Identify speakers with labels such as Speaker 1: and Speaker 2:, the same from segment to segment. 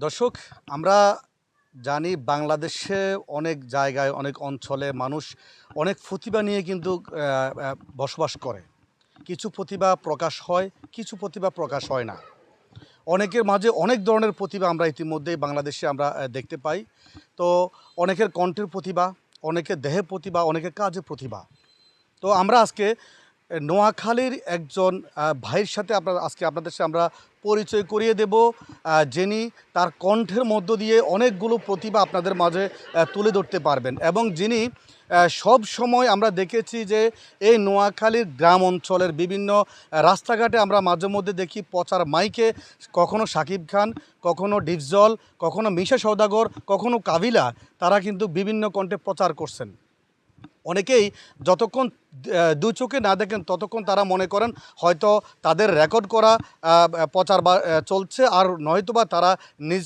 Speaker 1: দর্শক, আমরা জানি বাংলাদেশে অনেক জায়গায় অনেক অঞ্চলে মানুষ অনেক প্রতিভা নিয়ে কিন্তু বসবাস করে। কিছু প্রতিভা প্রকাশ হয়, কিছু প্রতিভা প্রকাশ হয় না। অনেকের মাঝে অনেক ধরনের প্রতিভা আমরা ইতিমধ্যেই বাংলাদেশে আমরা দেখতে পাই। তো অনেকের কণ্ঠের প্রতিভা, অনেকের দেহের প্রতিভা, অনেকের কাজের প্রতিভা। তো আমরা আজকে নোয়াখালীর একজন ভাইয়ের সাথে আজকে আপনাদের সাথে আমরা পরিচয় করিয়ে দেব, যিনি তার কণ্ঠের মধ্য দিয়ে অনেকগুলো প্রতিভা আপনাদের মাঝে তুলে ধরতে পারবেন এবং যিনি সব সময় আমরা দেখেছি যে এই নোয়াখালীর গ্রাম অঞ্চলের বিভিন্ন রাস্তাঘাটে আমরা মাঝে মধ্যে দেখি প্রচার মাইকে কখনো শাকিব খান, কখনো ডিপজল, কখনো মিশা সওদাগর, কখনো কাবিলা, তারা কিন্তু বিভিন্ন কণ্ঠে প্রচার করছেন। অনেকেই যতক্ষণ দু চোখে না দেখেন ততক্ষণ তারা মনে করেন হয়তো তাদের রেকর্ড করা প্রচার বা চলছে, আর নয়তোবা তারা নিজ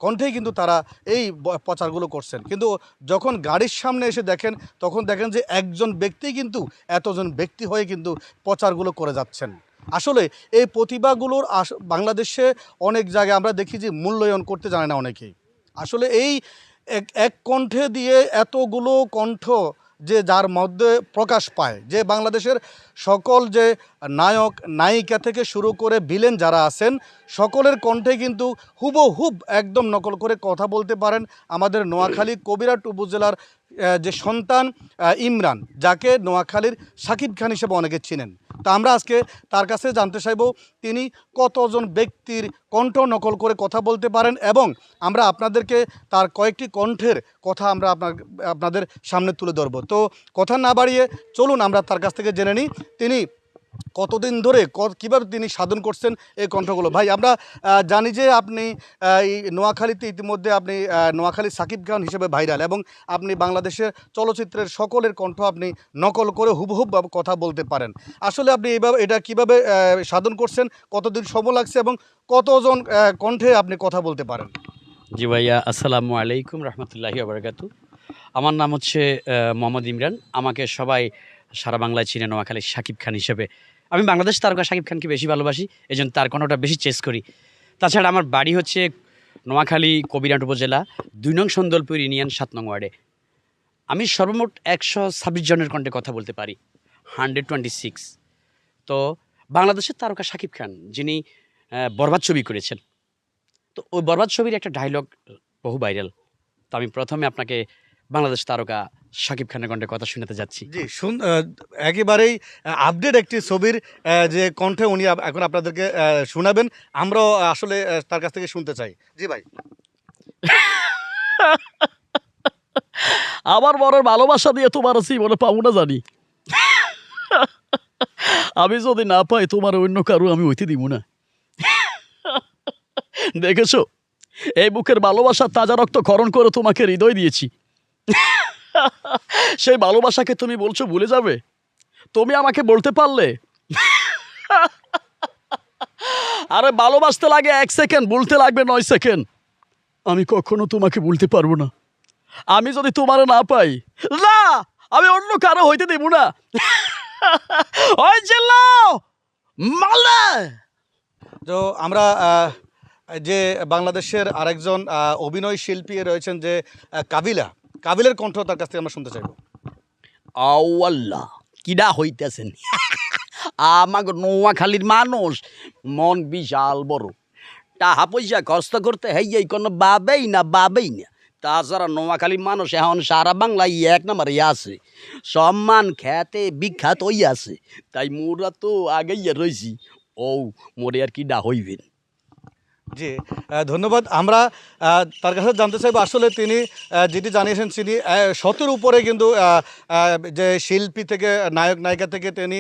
Speaker 1: কণ্ঠেই কিন্তু তারা এই প্রচারগুলো করছেন। কিন্তু যখন গাড়ির সামনে এসে দেখেন তখন দেখেন যে একজন ব্যক্তি কিন্তু এতজন ব্যক্তি হয়ে কিন্তু প্রচারগুলো করে যাচ্ছেন। আসলে এই প্রতিভাগুলোর বাংলাদেশে অনেক জায়গায় আমরা দেখি যে মূল্যায়ন করতে জানে না অনেকেই। আসলে এই এক কণ্ঠে দিয়ে এতগুলো কণ্ঠ যে যার মধ্যে প্রকাশ পায়, যে বাংলাদেশের সকল যে নায়ক নায়িকা থেকে শুরু করে ভিলেন যারা আছেন সকলের কণ্ঠে কিন্তু হুবহুব একদম নকল করে কথা বলতে পারেন আমাদের নোয়াখালী কবিরহাট উপজেলার যে সন্তান ইমরান, যাকে নোয়াখালীর শাকিব খান হিসেবে অনেকে চিনেন। তা আমরা আজকে তার কাছে জানতে চাইব তিনি কতজন ব্যক্তির কণ্ঠ নকল করে কথা বলতে পারেন এবং আমরা আপনাদেরকে তার কয়েকটি কণ্ঠের কথা আমরা আপনাদের সামনে তুলে ধরব। তো কথা না বাড়িয়ে চলুন আমরা তার কাছ থেকে জেনে নিই তিনি কতদিন ধরে কীভাবে তিনি সাধন করছেন এই কণ্ঠগুলো। ভাই, আমরা জানি যে আপনি এই নোয়াখালীতে ইতিমধ্যে আপনি নোয়াখালী শাকিব খান হিসেবে ভাইরাল এবং আপনি বাংলাদেশের চলচ্চিত্রের সকলের কণ্ঠ আপনি নকল করে হুবহুব কথা বলতে পারেন। আসলে আপনি এটা কীভাবে সাধন করছেন, কতদিন সময় লাগছে এবং কতজন কণ্ঠে আপনি কথা বলতে পারেন?
Speaker 2: জি ভাইয়া, আসসালামু আলাইকুম রহমতুল্লাহি ওয়াবারাকাতু। আমার নাম হচ্ছে মোহাম্মদ ইমরান। আমাকে সবাই সারা বাংলায় চিনে নোয়াখালী শাকিব খান হিসেবে। আমি বাংলাদেশ তারকা শাকিব খানকে বেশি ভালোবাসি, এই জন্য তার কণ্ঠটা বেশি চেস করি। তাছাড়া আমার বাড়ি হচ্ছে নোয়াখালী কবিরহাট উপজেলা ২ নং সন্দলপুর ইউনিয়ন ৭ নং ওয়ার্ডে। আমি সর্বমোট ১২৬ জনের কণ্ঠে কথা বলতে পারি, 126। তো বাংলাদেশের তারকা শাকিব খান, যিনি বরবাদ ছবি করেছেন, তো ওই বরবাদ ছবির একটা ডায়লগ বহু ভাইরাল। তো আমি প্রথমে আপনাকে বাংলাদেশ তারকা শাকিব খানের কণ্ঠে কথা শোনাতে যাচ্ছি।
Speaker 1: জি, একেবারেই আপডেট একটি ছবির যে কণ্ঠে উনি এখন আপনাদেরকে শোনাবেন, আমরাও আসলে তার কাছ থেকে শুনতে চাই। জি ভাই।
Speaker 3: আমার বরের ভালোবাসা দিয়ে তোমার জীবনে পাবো না জানি। আমি যদি না পাই তোমার অন্য কারো আমি হইতে দিব না। দেখেছো, এই বুকের ভালোবাসা তাজা রক্ত ক্ষরণ করে তোমাকে হৃদয় দিয়েছি। সেই ভালোবাসাকে তুমি বলছো ভুলে যাবে? তুমি আমাকে বলতে পারলে? আরে ভালোবাসতে লাগে 1 সেকেন্ড, বলতে লাগবে 9 সেকেন্ড। আমি কখনো তোমাকে বলতে পারবো না। আমি যদি তোমার না পাই, না, আমি অন্য কারো হইতে দেব না। ওই চিল্লাও মালদা।
Speaker 1: তো আমরা যে বাংলাদেশের আরেকজন অভিনয় শিল্পী রয়েছেন যে কাবিলার কণ্ঠ তার কাছ থেকে আমরা শুনতে চাইব।
Speaker 3: আল্লাহ, কিডা হইতেছেন? আমাকে নোয়াখালীর মানুষ মন বিশাল বড়, টাকা পয়সা খরচ করতে হেই কোনো বাবেই না। তাছাড়া নোয়াখালীর মানুষ এখন সারা বাংলায় 1 নম্বরে আছে, সম্মান খ্যাতে বিখ্যাত হই আছে। তাই মোরা তো আগেই রয়েছি। ও মোরে আর কিডা হইবেন?
Speaker 1: জি, ধন্যবাদ। আমরা তার কাছে জানতে চাইব আসলে তিনি যেটি জানিয়েছেন তিনি ১৭ উপরে কিন্তু যে শিল্পী থেকে নায়ক নায়িকা থেকে তিনি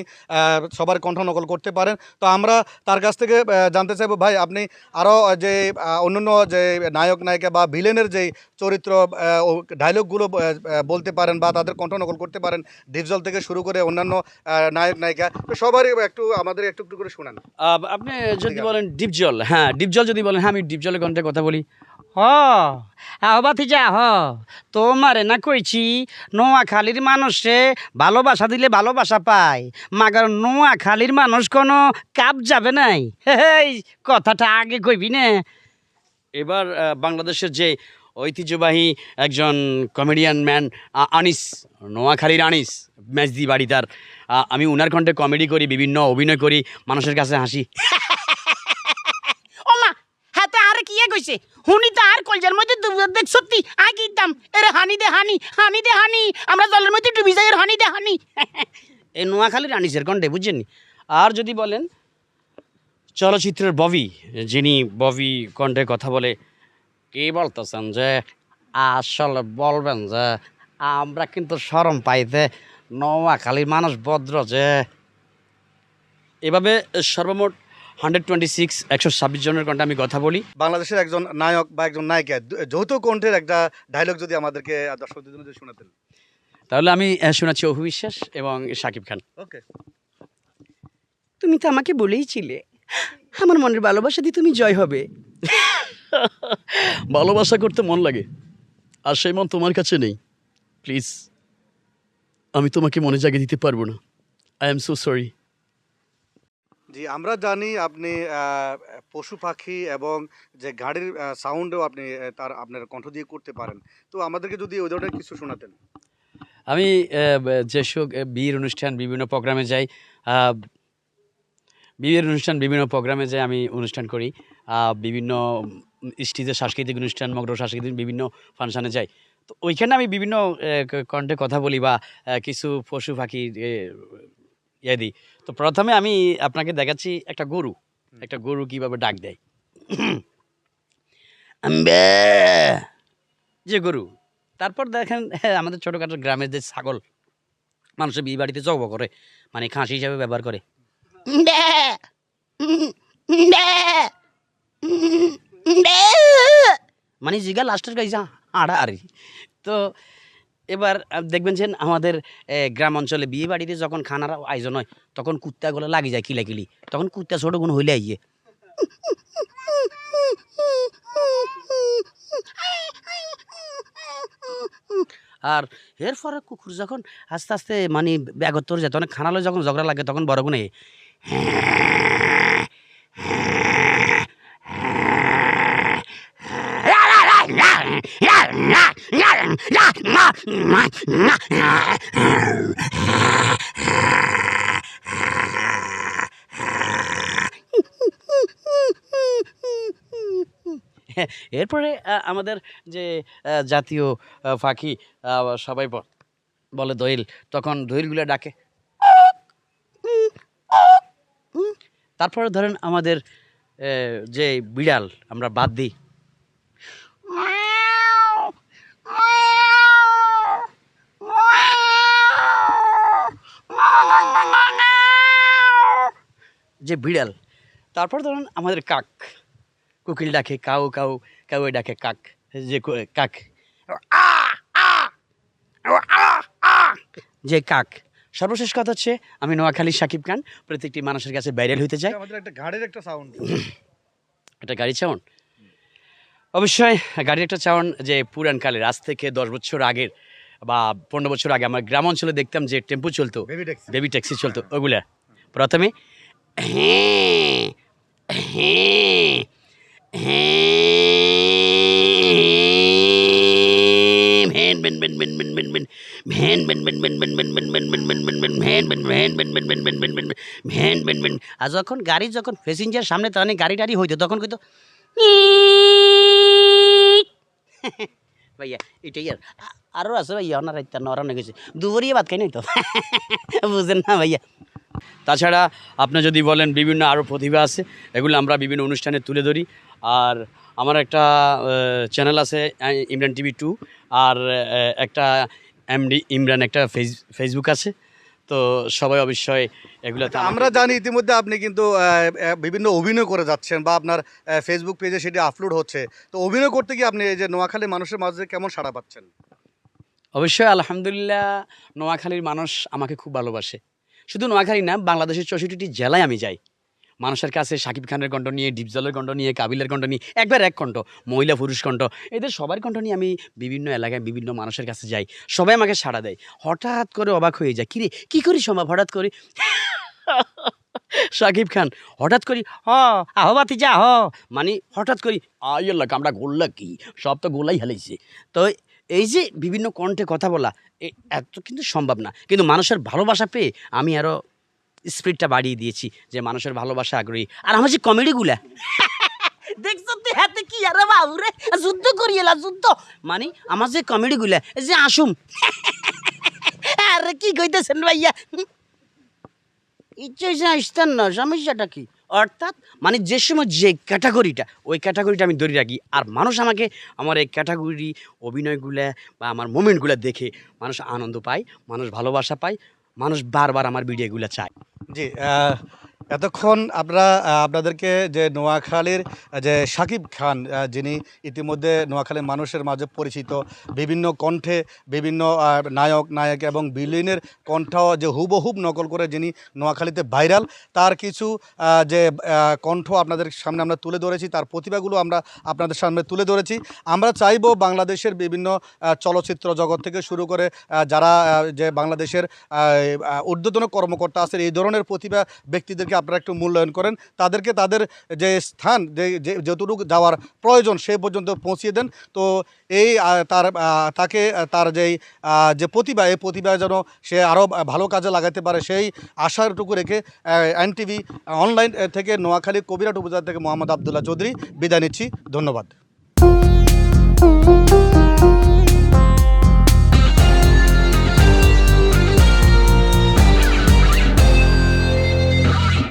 Speaker 1: সবার কণ্ঠ নকল করতে পারেন। তো আমরা তার কাছ থেকে জানতে চাইব, ভাই আপনি আরও যে অন্যান্য যে নায়ক নায়িকা বা ভিলেনের যেই চরিত্র ডায়লগগুলো বলতে পারেন বা তাদের কণ্ঠ নকল করতে পারেন, ডিপজল থেকে শুরু করে অন্যান্য নায়ক নায়িকা, তো সবারই আমাদের একটু করে শোনান।
Speaker 2: আপনি যদি বলেন ডিপজল, হ্যাঁ ডিপজল যদি বলেন, হ্যাঁ আমি ডিপজলের কণ্ঠে কথা বলি।
Speaker 4: বাতিজা তোমারে না কইছি নোয়াখালীর মানুষে ভালোবাসা দিলে ভালোবাসা পায়, মাগার নোয়াখালীর মানুষ কোনো কাপ যাবে নাই। কথাটা আগে কইবি না।
Speaker 2: এবার বাংলাদেশের যে ঐতিহ্যবাহী একজন কমেডিয়ান ম্যান আনিস, নোয়াখালীর আনিস, মেজদি বাড়ি তার। আমি উনার কণ্ঠে কমেডি করি, বিভিন্ন অভিনয় করি, মানুষের কাছে হাসি।
Speaker 4: ওমা হাতে আর কি কইছে হুনি তো আর কলজার মধ্যে দেখ সত্যি আই কিতাম এর হানি দে হানি হানি দে হানি আমরা জলের মধ্যে ডুবি যাই এর হানি দে হানি। এই নোয়াখালীর আনিসের কণ্ঠে বুঝছেন। আর যদি বলেন চলচ্চিত্রের ববি, যিনি ববি কণ্ঠে কথা বলে, কি বলতেছেন যে আসলে বলবেন যে আমরা কিন্তু শরম পাইতে নোয়াখালীর মানুষ ভদ্র যে। এভাবে সর্বমোট 126 জনের কণ্ঠে আমি কথা বলি।
Speaker 1: বাংলাদেশের একজন নায়ক বা একজন নায়িকা যৌথ কণ্ঠের একটা ডায়লগ যদি আমাদেরকে দর্শকদের জন্য যদি শোনাতেন।
Speaker 2: তাহলে আমি শোনাচ্ছি অপু বিশ্বাস এবং শাকিব খান।
Speaker 1: ওকে।
Speaker 4: তুমি তো আমাকে বলেইছিলে আমার মনের ভালোবাসা দিয়ে তুমি জয় হবে।
Speaker 3: ভালোবাসা করতে মন লাগে, আর সেই মন তোমার কাছে নেই। প্লিজ, আমি তোমাকে মনে জাগিয়ে দিতে পারবো না। I am so sorry.
Speaker 1: জি, আমরা জানি আপনি পশু পাখি এবং যে গাড়ির সাউন্ডও আপনি আপনার কণ্ঠ দিয়ে করতে পারেন। তো আমাদেরকে যদি ওই ধরনের কিছু শোনাতেন।
Speaker 2: আমি যেসব বিয়ের অনুষ্ঠান, বিভিন্ন প্রোগ্রামে যাই, আমি অনুষ্ঠান করি, বিভিন্ন স্টেজে সাংস্কৃতিক অনুষ্ঠান, মগ্ন সাংস্কৃতিক বিভিন্ন ফাংশনে যাই। তো ওইখানে আমি বিভিন্ন কণ্ঠে কথা বলি বা কিছু পশু পাখি ইয়ে দিই। তো প্রথমে আমি আপনাকে দেখাচ্ছি একটা গরু কীভাবে ডাক দেয়। যে গরু। তারপর দেখেন আমাদের ছোটোখাটো গ্রামের যে ছাগল, মানুষের বিয়ে বাড়িতে জব করে, মানে খাসি হিসাবে ব্যবহার করে, মানে জিগা লাস্টের গাইছা আড়া আড়ি। তো এবার দেখবেন যে আমাদের গ্রাম অঞ্চলে বিয়ে বাড়িতে যখন খানার আয়োজন হয় তখন কুত্তাগুলো লাগে যায় কিলাকিলি, তখন কুত্তা ছোটো গুণ হইলে আইয়ে। আর এরপরে কুকুর যখন আস্তে আস্তে মানে ব্যাগত্তর যায়, তখন খানালো যখন ঝগড়া লাগে তখন বড় গুণে এরপরে আমাদের যে জাতীয় পাখি সবাই বলে দোয়েল, তখন দোয়েলগুলো ডাকে। তারপরে ধরেন আমাদের যে বিড়াল আমরা বাদ দিই, যে বিড়াল। তারপর ধরেন আমাদের কাক, কোকিল ডাকে কাউ কাউ, কাউ ডাকে কাক, যে কাক, যে কাক। সর্বশেষ কথা হচ্ছে আমি নোয়াখালীর শাকিব খান, প্রত্যেকটি মানুষের কাছে ভাইরাল হইতে চাই।
Speaker 1: আমাদের একটা গাড়ির একটা সাউন্ড।
Speaker 2: এটা গাড়ি চাউন, অবশ্যই গাড়ির একটা চাউন যে পুরানকালের, আজ থেকে 10 বছর আগের বা 15 বছর আগে আমার গ্রাম অঞ্চলে দেখতাম যে টেম্পো চলতো, বেবি ট্যাক্সি চলতো, ওগুলা প্রথমে আর যখন গাড়ি যখন প্যাসেঞ্জার সামনে তখন গাড়ি টাড়ি হইতো তখন কইতো ভাইয়া এটাই। আর আরও আছে ভাইয়া, ওনার রাইতে নরানো গেছে দুপুরিয়ে ভাত খাই নাই তো, বুঝেন না ভাইয়া। তাছাড়া আপনি যদি বলেন বিভিন্ন আরও প্রতিভা আছে, এগুলো আমরা বিভিন্ন অনুষ্ঠানে তুলে ধরি। আর আমার একটা চ্যানেল আছে ইমরান টিভি 2, আর একটা এমডি ইমরান একটা ফেসবুক আছে। তো সবাই অবশ্যই এগুলোতে।
Speaker 1: আমরা জানি ইতিমধ্যে আপনি কিন্তু বিভিন্ন অভিনয় করে যাচ্ছেন বা আপনার ফেসবুক পেজে সেটি আপলোড হচ্ছে। তো অভিনয় করতে গিয়ে আপনি এই যে নোয়াখালী মানুষের মাঝে কেমন সাড়া পাচ্ছেন?
Speaker 2: অবশ্যই আলহামদুলিল্লাহ, নোয়াখালীর মানুষ আমাকে খুব ভালোবাসে। শুধু নোয়াখালী না, বাংলাদেশের 64টি জেলায় আমি যাই মানুষের কাছে শাকিব খানের কণ্ঠ নিয়ে, ডিপজলের কণ্ঠ নিয়ে, কাবিলের কণ্ঠ নিয়ে, একবার এক কণ্ঠ, মহিলা পুরুষ কণ্ঠ, এদের সবার কণ্ঠ নিয়ে আমি বিভিন্ন এলাকায় বিভিন্ন মানুষের কাছে যাই। সবাই আমাকে সাড়া দেয়। হঠাৎ করে অবাক হয়ে যায়, কিরে কী করি সম্ভব হঠাৎ করে। শাকিব খান হঠাৎ করি আহ বাতিজা হ মানে হঠাৎ করি
Speaker 3: আইয়াল্লা কামড়া গোল্লা কি সব তো গোলাই হেলাইছে।
Speaker 2: তো এই যে বিভিন্ন কণ্ঠে কথা বলা এত কিন্তু সম্ভব না, কিন্তু মানুষের ভালোবাসা পেয়ে আমি আরও স্পিডটা বাড়িয়ে দিয়েছি যে মানুষের ভালোবাসা আগ্রহী। আর আমার যে কমেডিগুলা
Speaker 4: দেখছ তুই হাতে কি আর বাবুরে যুদ্ধ করিয়েলা যুদ্ধ
Speaker 2: মানে আমার যে কমেডিগুলা এই যে আসুম
Speaker 4: আরে কি কইতেছেন ভাইয়া
Speaker 2: ইচ্ছে হয়েছে আসতেন না, সমস্যাটা কি? অর্থাৎ মানে যে সময় যে ক্যাটাগরিটা ওই ক্যাটাগরিটা আমি ধরে রাখি, আর মানুষ আমাকে আমার এই ক্যাটাগরি অভিনয়গুলা বা আমার মোমেন্টগুলো দেখে মানুষ আনন্দ পায়, মানুষ ভালোবাসা পায়, মানুষ বারবার আমার ভিডিওগুলো চায়।
Speaker 1: জি, এতক্ষণ আমরা আপনাদেরকে যে নোয়াখালীর যে শাকিব খান যিনি ইতিমধ্যে নোয়াখালীর মানুষের মাঝে পরিচিত, বিভিন্ন কণ্ঠে বিভিন্ন নায়ক নায়ক এবং ভিলেনের কণ্ঠ যে হুবহুব নকল করে যিনি নোয়াখালীতে ভাইরাল, তার কিছু যে কণ্ঠ আপনাদের সামনে আমরা তুলে ধরেছি, তার প্রতিভাগুলো আমরা আপনাদের সামনে তুলে ধরেছি। আমরা চাইবো বাংলাদেশের বিভিন্ন চলচ্চিত্র জগৎ থেকে শুরু করে যারা যে বাংলাদেশের ঊর্ধ্বতন কর্মকর্তা আছেন, এই ধরনের প্রতিভা ব্যক্তিদেরকে আপনারা একটু মূল্যায়ন করেন, তাদেরকে তাদের যে স্থান যতটুকু যাওয়ার প্রয়োজন সে পর্যন্ত পৌঁছিয়ে দেন। তো এই তাকে তার যে প্রতিভা, এই প্রতিভা যেন সে আরও ভালো কাজে লাগাতে পারে সেই আশাটুকু রেখে এনটিভি অনলাইন থেকে নোয়াখালী কবিরাট উপজেলা থেকে মোহাম্মদ আবদুল্লাহ চৌধুরী বিদায় নিচ্ছি। ধন্যবাদ।